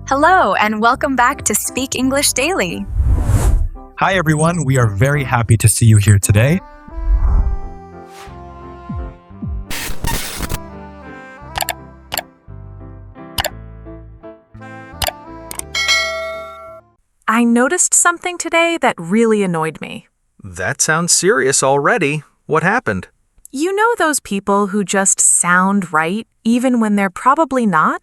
Hello, and welcome back to Speak English Daily. Hi, everyone. We are very happy to see you here today. I noticed something today that really annoyed me. That sounds serious already. What happened? You know those people who just sound right even when they're probably not?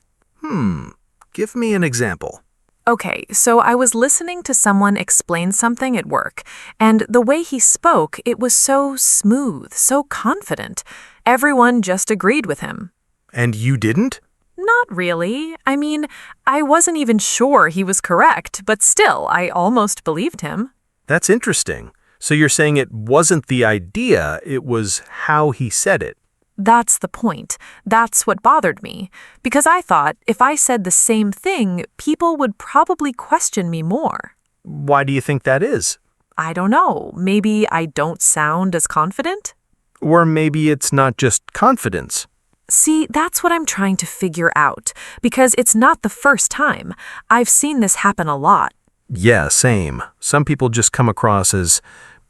Give me an example. Okay, so I was listening to someone explain something at work, and the way he spoke, it was so smooth, so confident. Everyone just agreed with him. And you didn't? Not really. I mean, I wasn't even sure he was correct, but still, I almost believed him. That's interesting. So you're saying it wasn't the idea, it was how he said it. That's the point. That's what bothered me. Because I thought if I said the same thing, people would probably question me more. Why do you think that is? I don't know. Maybe I don't sound as confident? Or maybe it's not just confidence. See, that's what I'm trying to figure out. Because it's not the first time. I've seen this happen a lot. Yeah, same. Some people just come across as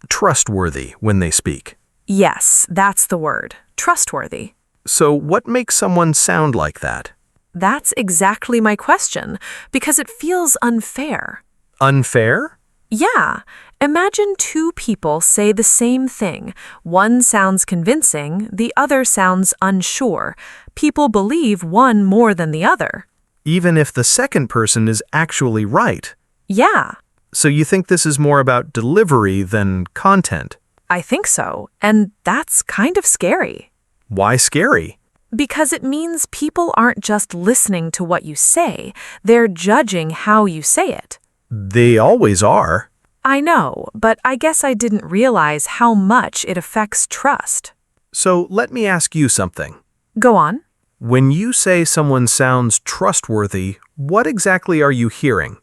trustworthy when they speak. Yes, that's the word. Trustworthy. So what makes someone sound like that? That's exactly my question, because it feels unfair. Unfair? Yeah. Imagine two people say the same thing. One sounds convincing, the other sounds unsure. People believe one more than the other. Even if the second person is actually right. Yeah, So you think this is more about delivery than content? I think so. And that's kind of scary. Why scary? Because it means people aren't just listening to what you say, they're judging how you say it. They always are. I know, but I guess I didn't realize how much it affects trust. So let me ask you something. Go on. When you say someone sounds trustworthy, what exactly are you hearing?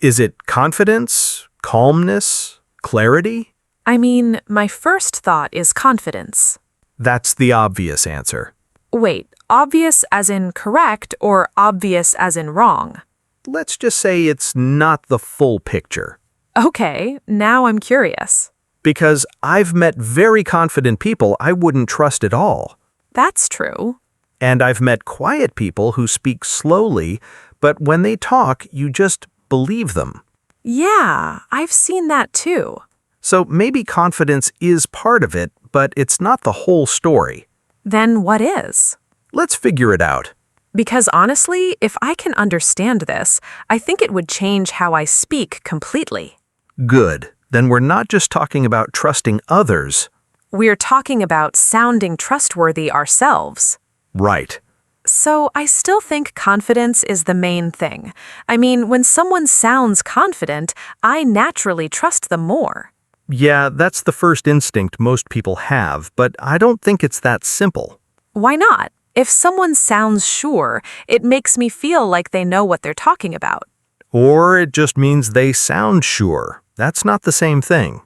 Is it confidence, calmness, clarity? I mean, my first thought is confidence. That's the obvious answer. Wait, obvious as in correct or obvious as in wrong? Let's just say it's not the full picture. Okay, now I'm curious. Because I've met very confident people I wouldn't trust at all. That's true. And I've met quiet people who speak slowly, but when they talk, you just believe them. Yeah, I've seen that too. So maybe confidence is part of it, but it's not the whole story. Then what is? Let's figure it out. Because honestly, if I can understand this, I think it would change how I speak completely. Good. Then we're not just talking about trusting others. We're talking about sounding trustworthy ourselves. Right. So I still think confidence is the main thing. I mean, when someone sounds confident, I naturally trust them more. Yeah, that's the first instinct most people have, but I don't think it's that simple. Why not? If someone sounds sure, it makes me feel like they know what they're talking about. Or it just means they sound sure. That's not the same thing.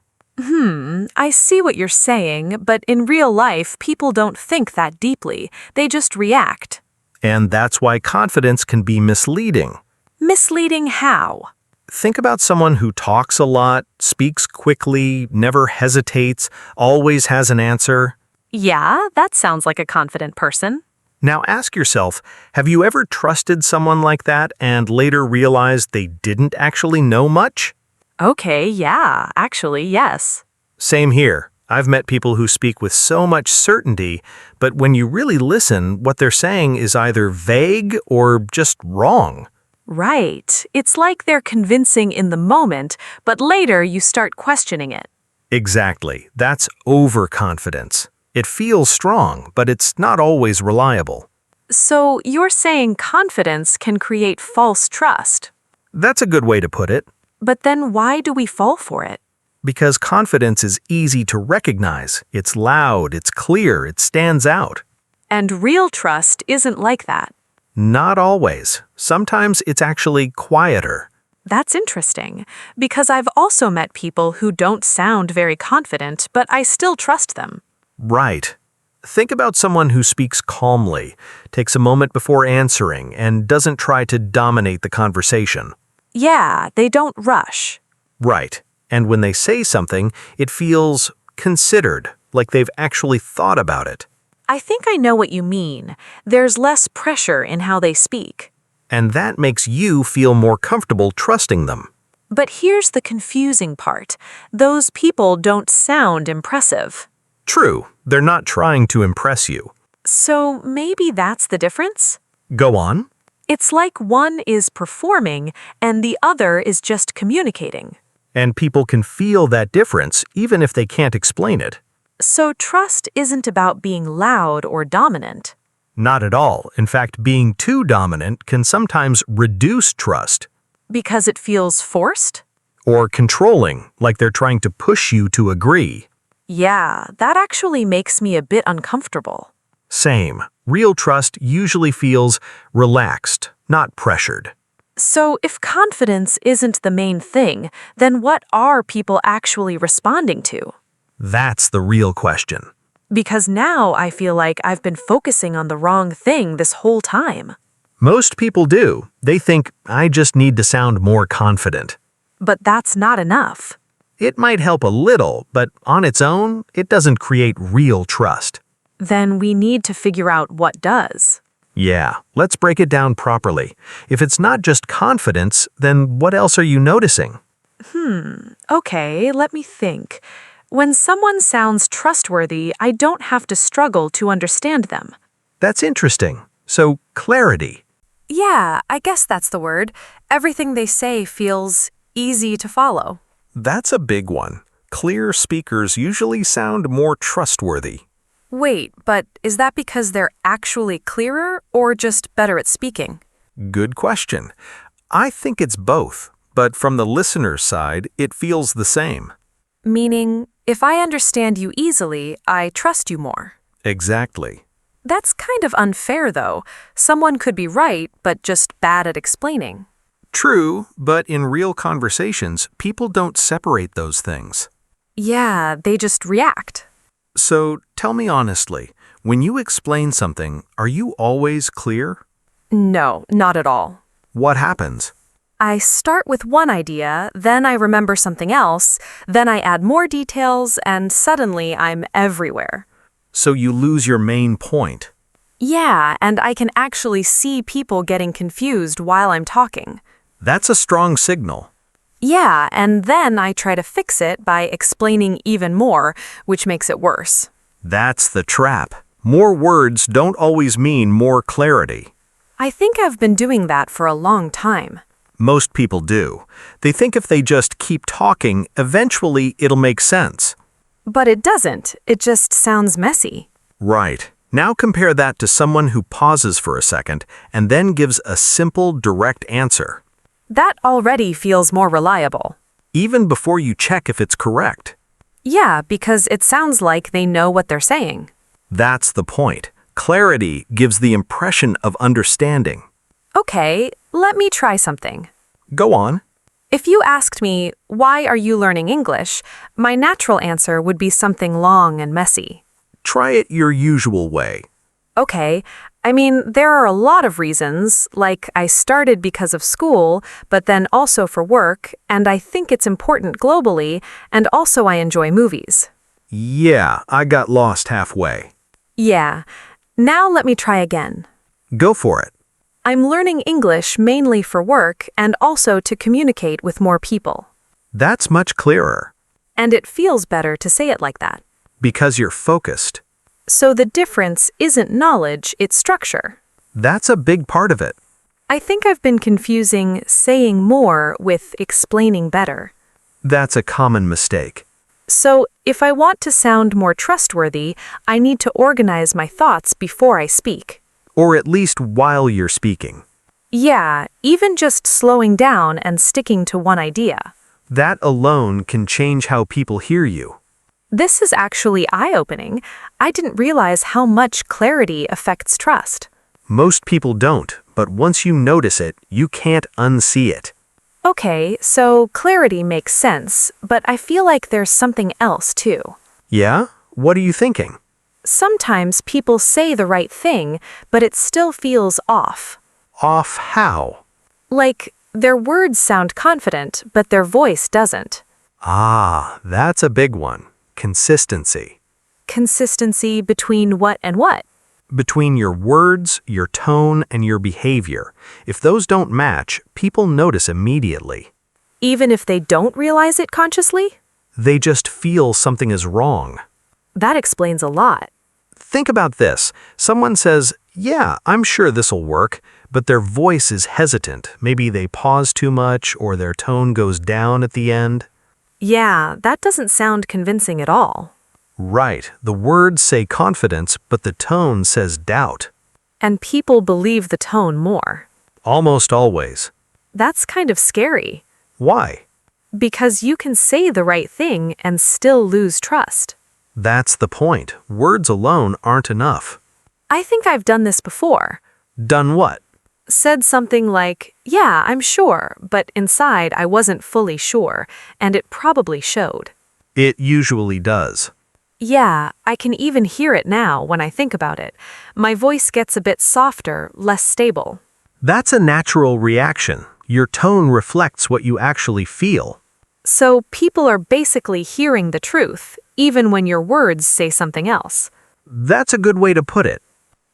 I see what you're saying, but in real life, people don't think that deeply. They just react. And that's why confidence can be misleading. Misleading how? Think about someone who talks a lot, speaks quickly, never hesitates, always has an answer. Yeah, that sounds like a confident person. Now ask yourself, have you ever trusted someone like that and later realized they didn't actually know much? Okay, yeah, actually, yes. Same here. I've met people who speak with so much certainty, but when you really listen, what they're saying is either vague or just wrong. Right. It's like they're convincing in the moment, but later you start questioning it. Exactly. That's overconfidence. It feels strong, but it's not always reliable. So you're saying confidence can create false trust. That's a good way to put it. But then why do we fall for it? Because confidence is easy to recognize. It's loud, it's clear, it stands out. And real trust isn't like that. Not always. Sometimes it's actually quieter. That's interesting, because I've also met people who don't sound very confident, but I still trust them. Right. Think about someone who speaks calmly, takes a moment before answering, and doesn't try to dominate the conversation. Yeah, they don't rush. Right. And when they say something, it feels considered, like they've actually thought about it. I think I know what you mean. There's less pressure in how they speak. And that makes you feel more comfortable trusting them. But here's the confusing part. Those people don't sound impressive. True, they're not trying to impress you. So maybe that's the difference? Go on. It's like one is performing and the other is just communicating. And people can feel that difference even if they can't explain it. So trust isn't about being loud or dominant. Not at all. In fact, being too dominant can sometimes reduce trust. Because it feels forced? Or controlling, like they're trying to push you to agree. Yeah, that actually makes me a bit uncomfortable. Same. Real trust usually feels relaxed, not pressured. So if confidence isn't the main thing, then what are people actually responding to? That's the real question. Because now I feel like I've been focusing on the wrong thing this whole time. Most people do. They think, I just need to sound more confident. But that's not enough. It might help a little, but on its own, it doesn't create real trust. Then we need to figure out what does. Yeah, let's break it down properly. If it's not just confidence, then what else are you noticing? Okay, let me think. When someone sounds trustworthy, I don't have to struggle to understand them. That's interesting. So, clarity. Yeah, I guess that's the word. Everything they say feels easy to follow. That's a big one. Clear speakers usually sound more trustworthy. Wait, but is that because they're actually clearer or just better at speaking? Good question. I think it's both, but from the listener's side, it feels the same. Meaning, if I understand you easily, I trust you more. Exactly. That's kind of unfair, though. Someone could be right, but just bad at explaining. True, but in real conversations, people don't separate those things. Yeah, they just react. So, tell me honestly, when you explain something, are you always clear? No, not at all. What happens? I start with one idea, then I remember something else, then I add more details, and suddenly I'm everywhere. So you lose your main point. Yeah, and I can actually see people getting confused while I'm talking. That's a strong signal. Yeah, and then I try to fix it by explaining even more, which makes it worse. That's the trap. More words don't always mean more clarity. I think I've been doing that for a long time. Most people do. They think if they just keep talking, eventually it'll make sense. But it doesn't. It just sounds messy. Right. Now compare that to someone who pauses for a second and then gives a simple, direct answer. That already feels more reliable. Even before you check if it's correct. Yeah, because it sounds like they know what they're saying. That's the point. Clarity gives the impression of understanding. Okay, let me try something. Go on. If you asked me, why are you learning English? My natural answer would be something long and messy. Try it your usual way. Okay, I mean, there are a lot of reasons, like I started because of school, but then also for work, and I think it's important globally, and also I enjoy movies. Yeah, I got lost halfway. Yeah, now let me try again. Go for it. I'm learning English mainly for work and also to communicate with more people. That's much clearer. And it feels better to say it like that. Because you're focused. So the difference isn't knowledge, it's structure. That's a big part of it. I think I've been confusing saying more with explaining better. That's a common mistake. So if I want to sound more trustworthy, I need to organize my thoughts before I speak. Or at least while you're speaking. Yeah, even just slowing down and sticking to one idea. That alone can change how people hear you. This is actually eye-opening. I didn't realize how much clarity affects trust. Most people don't, but once you notice it, you can't unsee it. Okay, so clarity makes sense, but I feel like there's something else too. Yeah? What are you thinking? Sometimes people say the right thing, but it still feels off. Off how? Like, their words sound confident, but their voice doesn't. Ah, that's a big one. Consistency. Consistency between what and what? Between your words, your tone, and your behavior. If those don't match, people notice immediately. Even if they don't realize it consciously? They just feel something is wrong. That explains a lot. Think about this. Someone says, "Yeah, I'm sure this'll work," but their voice is hesitant. Maybe they pause too much or their tone goes down at the end. Yeah, that doesn't sound convincing at all. Right. The words say confidence, but the tone says doubt. And people believe the tone more. Almost always. That's kind of scary. Why? Because you can say the right thing and still lose trust. That's the point. Words alone aren't enough. I think I've done this before. Done what? Said something like, "Yeah, I'm sure," but inside I wasn't fully sure, and it probably showed. It usually does. Yeah, I can even hear it now when I think about it. My voice gets a bit softer, less stable. That's a natural reaction. Your tone reflects what you actually feel. So people are basically hearing the truth, even when your words say something else. That's a good way to put it,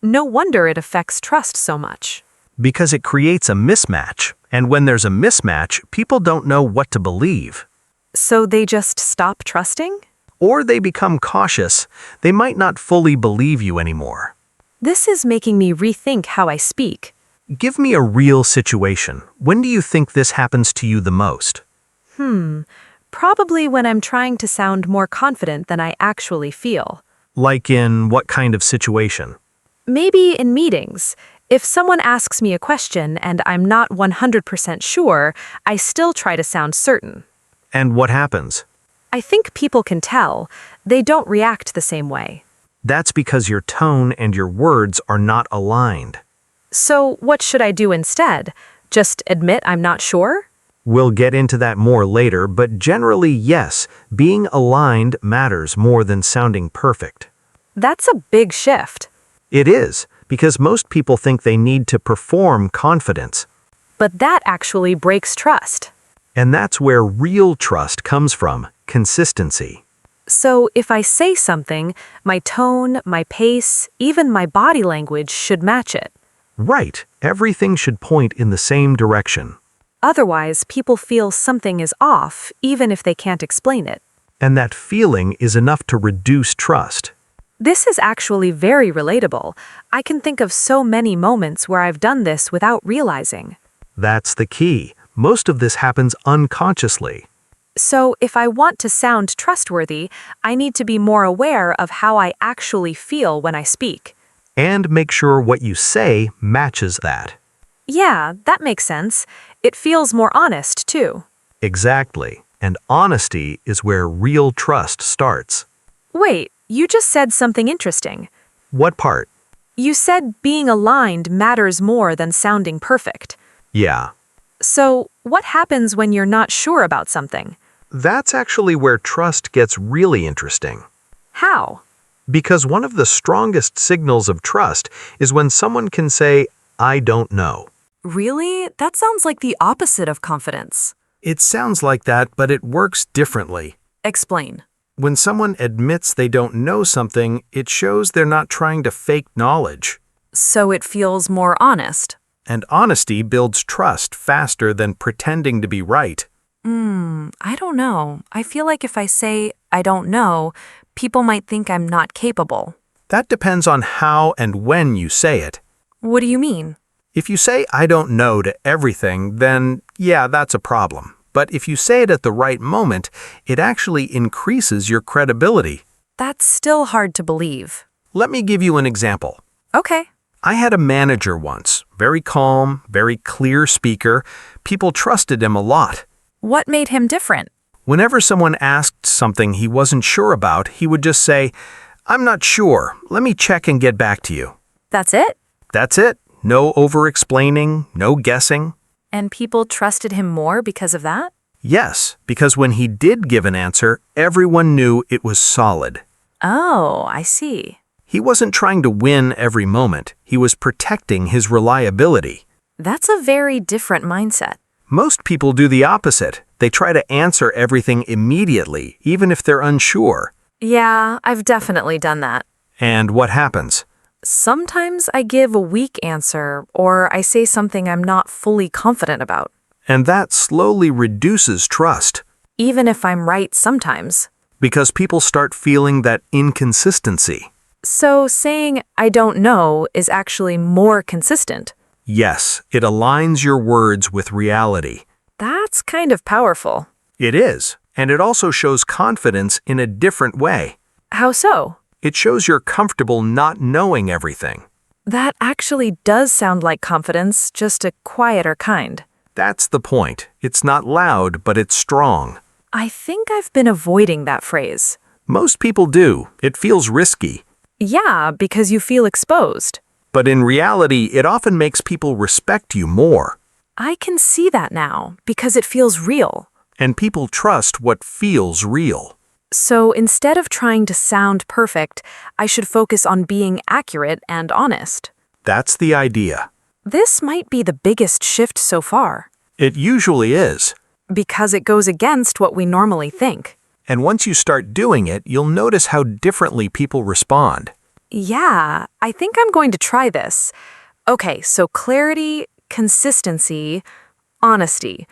No wonder it affects trust so much. because it creates a mismatch. And when there's a mismatch, people don't know what to believe. So they just stop trusting? Or they become cautious. They might not fully believe you anymore. This is making me rethink how I speak. Give me a real situation. When do you think this happens to you the most? Probably when I'm trying to sound more confident than I actually feel. Like in what kind of situation? Maybe in meetings. If someone asks me a question and I'm not 100% sure, I still try to sound certain. And what happens? I think people can tell. They don't react the same way. That's because your tone and your words are not aligned. So what should I do instead? Just admit I'm not sure? We'll get into that more later, but generally, yes, being aligned matters more than sounding perfect. That's a big shift. It is, because most people think they need to perform confidence. But that actually breaks trust. And that's where real trust comes from, consistency. So if I say something, my tone, my pace, even my body language should match it. Right, everything should point in the same direction. Otherwise, people feel something is off, even if they can't explain it. And that feeling is enough to reduce trust. This is actually very relatable. I can think of so many moments where I've done this without realizing. That's the key. Most of this happens unconsciously. So if I want to sound trustworthy, I need to be more aware of how I actually feel when I speak. And make sure what you say matches that. Yeah, that makes sense. It feels more honest, too. Exactly. And honesty is where real trust starts. Wait, you just said something interesting. What part? You said being aligned matters more than sounding perfect. Yeah. So, what happens when you're not sure about something? That's actually where trust gets really interesting. How? Because one of the strongest signals of trust is when someone can say, "I don't know." Really? That sounds like the opposite of confidence. It sounds like that, but it works differently. Explain. When someone admits they don't know something, it shows they're not trying to fake knowledge. So it feels more honest. And honesty builds trust faster than pretending to be right. I don't know. I feel like if I say, "I don't know," people might think I'm not capable. That depends on how and when you say it. What do you mean? If you say "I don't know" to everything, then yeah, that's a problem. But if you say it at the right moment, it actually increases your credibility. That's still hard to believe. Let me give you an example. Okay. I had a manager once, very calm, very clear speaker. People trusted him a lot. What made him different? Whenever someone asked something he wasn't sure about, he would just say, "I'm not sure. Let me check and get back to you." That's it? That's it. No over-explaining, no guessing. And people trusted him more because of that? Yes, because when he did give an answer, everyone knew it was solid. Oh, I see. He wasn't trying to win every moment. He was protecting his reliability. That's a very different mindset. Most people do the opposite. They try to answer everything immediately, even if they're unsure. Yeah, I've definitely done that. And what happens? Sometimes I give a weak answer, or I say something I'm not fully confident about, And that slowly reduces trust, even if I'm right sometimes. because people start feeling that inconsistency. So saying I don't know is actually more consistent. Yes, it aligns your words with reality. That's kind of powerful. It is, and it also shows confidence in a different way. How so? It shows you're comfortable not knowing everything. That actually does sound like confidence, just a quieter kind. That's the point. It's not loud, but it's strong. I think I've been avoiding that phrase. Most people do. It feels risky. Yeah, because you feel exposed. But in reality, it often makes people respect you more. I can see that now, because it feels real. And people trust what feels real. So instead of trying to sound perfect, I should focus on being accurate and honest. That's the idea. This might be the biggest shift so far, It usually is. because it goes against what we normally think. And once you start doing it, you'll notice how differently people respond. Yeah, I think I'm going to try this. Okay, so clarity, consistency, honesty.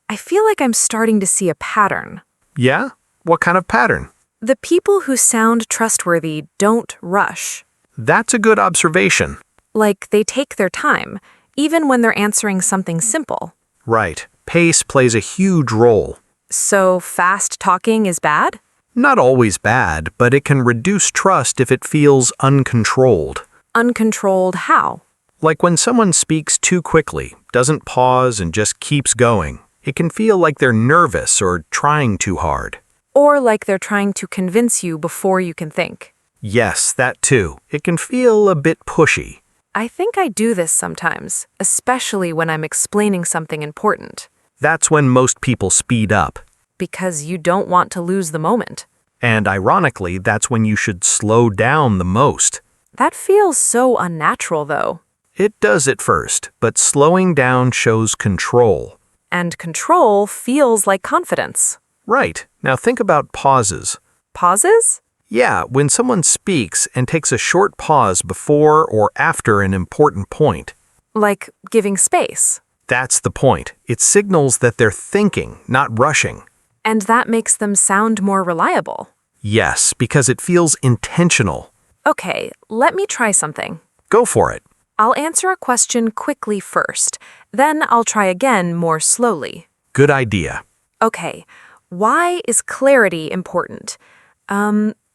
I feel like I'm starting to see a pattern. Yeah? What kind of pattern? The people who sound trustworthy don't rush. That's a good observation. Like they take their time, even when they're answering something simple. Right. Pace plays a huge role. So fast talking is bad? Not always bad, but it can reduce trust if it feels uncontrolled. Uncontrolled how? Like when someone speaks too quickly, doesn't pause, and just keeps going. It can feel like they're nervous or trying too hard. Or like they're trying to convince you before you can think. Yes, that too. It can feel a bit pushy. I think I do this sometimes, especially when I'm explaining something important, That's when most people speed up. because you don't want to lose the moment. And ironically, that's when you should slow down the most. That feels so unnatural, though. It does at first, but slowing down shows control. And control feels like confidence. Right. Now think about pauses. Pauses? Yeah, when someone speaks and takes a short pause before or after an important point. Like giving space. That's the point. It signals that they're thinking, not rushing. And that makes them sound more reliable. Yes, because it feels intentional. Okay, let me try something. Go for it. I'll answer a question quickly first, then I'll try again more slowly. Good idea. Okay, why is clarity important?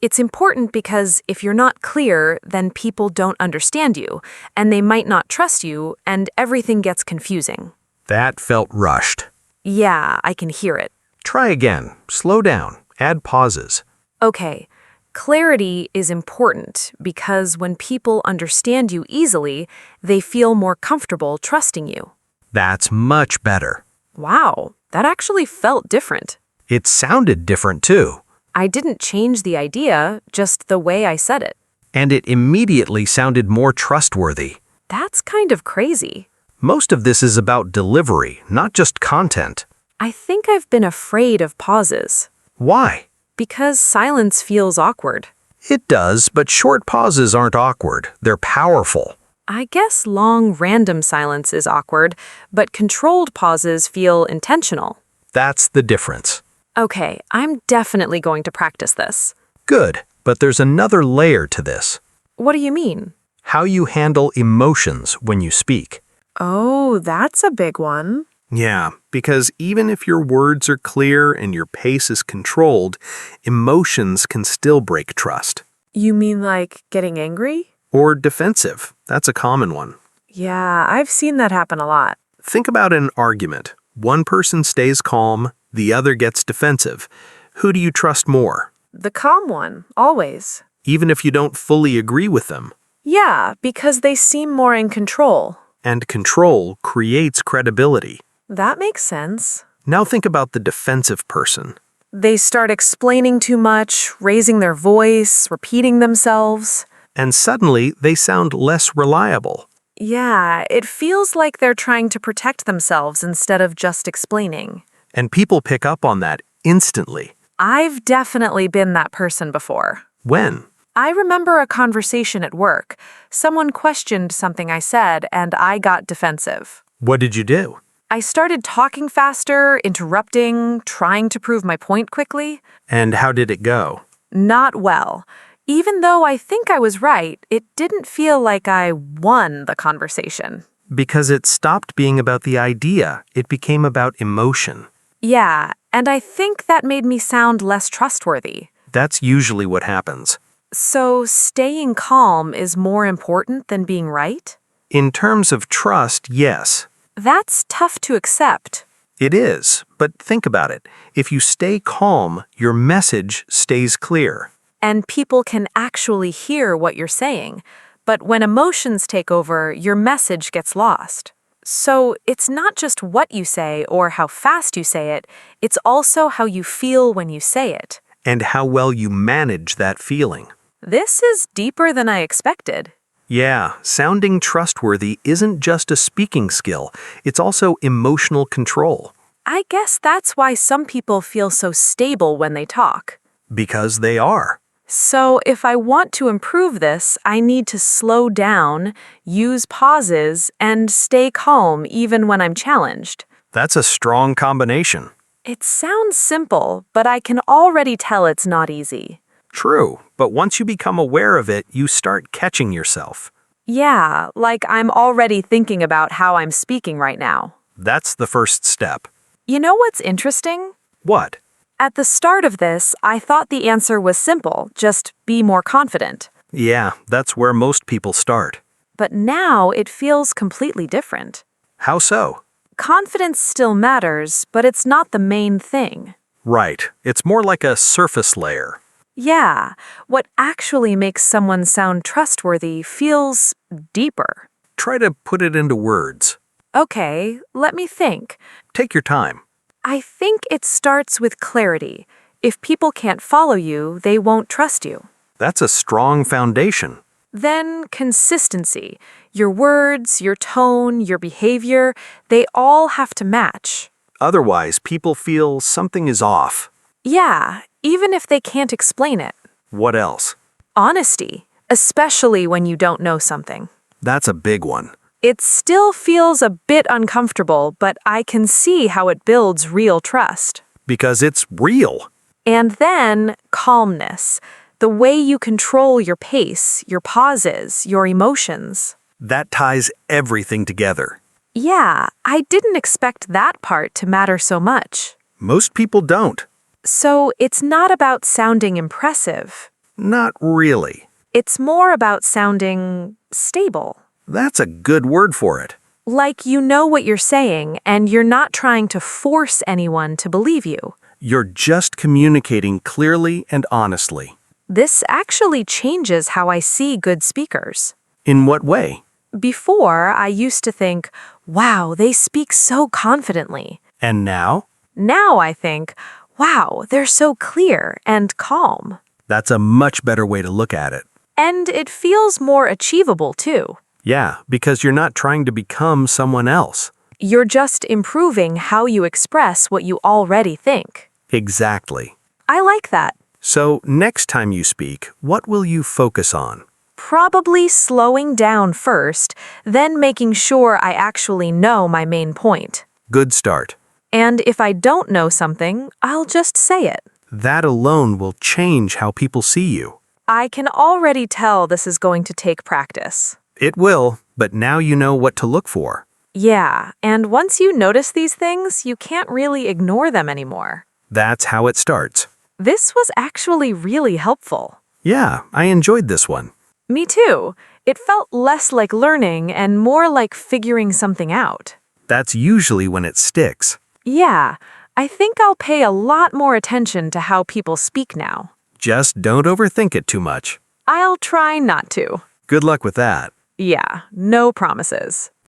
It's important because if you're not clear, then people don't understand you, and they might not trust you, and everything gets confusing. That felt rushed. Yeah, I can hear it. Try again. Slow down. Add pauses. Okay, clarity is important because when people understand you easily, they feel more comfortable trusting you. That's much better. Wow, that actually felt different. It sounded different too. I didn't change the idea, just the way I said it. And it immediately sounded more trustworthy. That's kind of crazy. Most of this is about delivery, not just content. I think I've been afraid of pauses. Why? Because silence feels awkward. It does, but short pauses aren't awkward. They're powerful. I guess long, random silence is awkward, but controlled pauses feel intentional. That's the difference. Okay, I'm definitely going to practice this. Good, but there's another layer to this. What do you mean? How you handle emotions when you speak. Oh, that's a big one. Yeah, because even if your words are clear and your pace is controlled, emotions can still break trust. You mean like getting angry? Or defensive. That's a common one. Yeah, I've seen that happen a lot. Think about an argument. One person stays calm, the other gets defensive. Who do you trust more? The calm one, always. Even if you don't fully agree with them. Yeah, because they seem more in control. And control creates credibility. That makes sense. Now think about the defensive person. They start explaining too much, raising their voice, repeating themselves. and suddenly they sound less reliable. Yeah, it feels like they're trying to protect themselves instead of just explaining. And people pick up on that instantly. I've definitely been that person before. When? I remember a conversation at work. Someone questioned something I said, and I got defensive. What did you do? I started talking faster, interrupting, trying to prove my point quickly. And how did it go? Not well. Even though I think I was right, it didn't feel like I won the conversation. Because it stopped being about the idea, it became about emotion. Yeah, and I think that made me sound less trustworthy. That's usually what happens. So staying calm is more important than being right? In terms of trust, yes. That's tough to accept. It is, but think about it. If you stay calm, your message stays clear. And people can actually hear what you're saying. But when emotions take over, your message gets lost. So it's not just what you say or how fast you say it, it's also how you feel when you say it. And how well you manage that feeling. This is deeper than I expected. Yeah, sounding trustworthy isn't just a speaking skill, it's also emotional control. I guess that's why some people feel so stable when they talk. Because they are. So if I want to improve this, I need to slow down, use pauses, and stay calm even when I'm challenged. That's a strong combination. It sounds simple, but I can already tell it's not easy. True, but once you become aware of it, you start catching yourself. Yeah, like I'm already thinking about how I'm speaking right now. That's the first step. You know what's interesting? What? At the start of this, I thought the answer was simple, just be more confident. Yeah, that's where most people start. But now it feels completely different. How so? Confidence still matters, but it's not the main thing. Right, it's more like a surface layer. Yeah, what actually makes someone sound trustworthy feels deeper. Try to put it into words. Okay, let me think. Take your time. I think it starts with clarity. If people can't follow you, they won't trust you. That's a strong foundation. Then consistency. Your words, your tone, your behavior, they all have to match. Otherwise, people feel something is off. Yeah, even if they can't explain it. What else? Honesty, especially when you don't know something. That's a big one. It still feels a bit uncomfortable, but I can see how it builds real trust. Because it's real. And then calmness, the way you control your pace, your pauses, your emotions. That ties everything together. Yeah, I didn't expect that part to matter so much. Most people don't. So it's not about sounding impressive. Not really. It's more about sounding stable. That's a good word for it. Like you know what you're saying and you're not trying to force anyone to believe you. You're just communicating clearly and honestly. This actually changes how I see good speakers. In what way? Before, I used to think, wow, they speak so confidently. And now? Now I think, wow, they're so clear and calm. That's a much better way to look at it. And it feels more achievable, too. Yeah, because you're not trying to become someone else. You're just improving how you express what you already think. Exactly. I like that. So, next time you speak, what will you focus on? Probably slowing down first, then making sure I actually know my main point. Good start. And if I don't know something, I'll just say it. That alone will change how people see you. I can already tell this is going to take practice. It will, but now you know what to look for. Yeah, and once you notice these things, you can't really ignore them anymore. That's how it starts. This was actually really helpful. Yeah, I enjoyed this one. Me too. It felt less like learning and more like figuring something out. That's usually when it sticks. Yeah, I think I'll pay a lot more attention to how people speak now. Just don't overthink it too much. I'll try not to. Good luck with that. Yeah, no promises.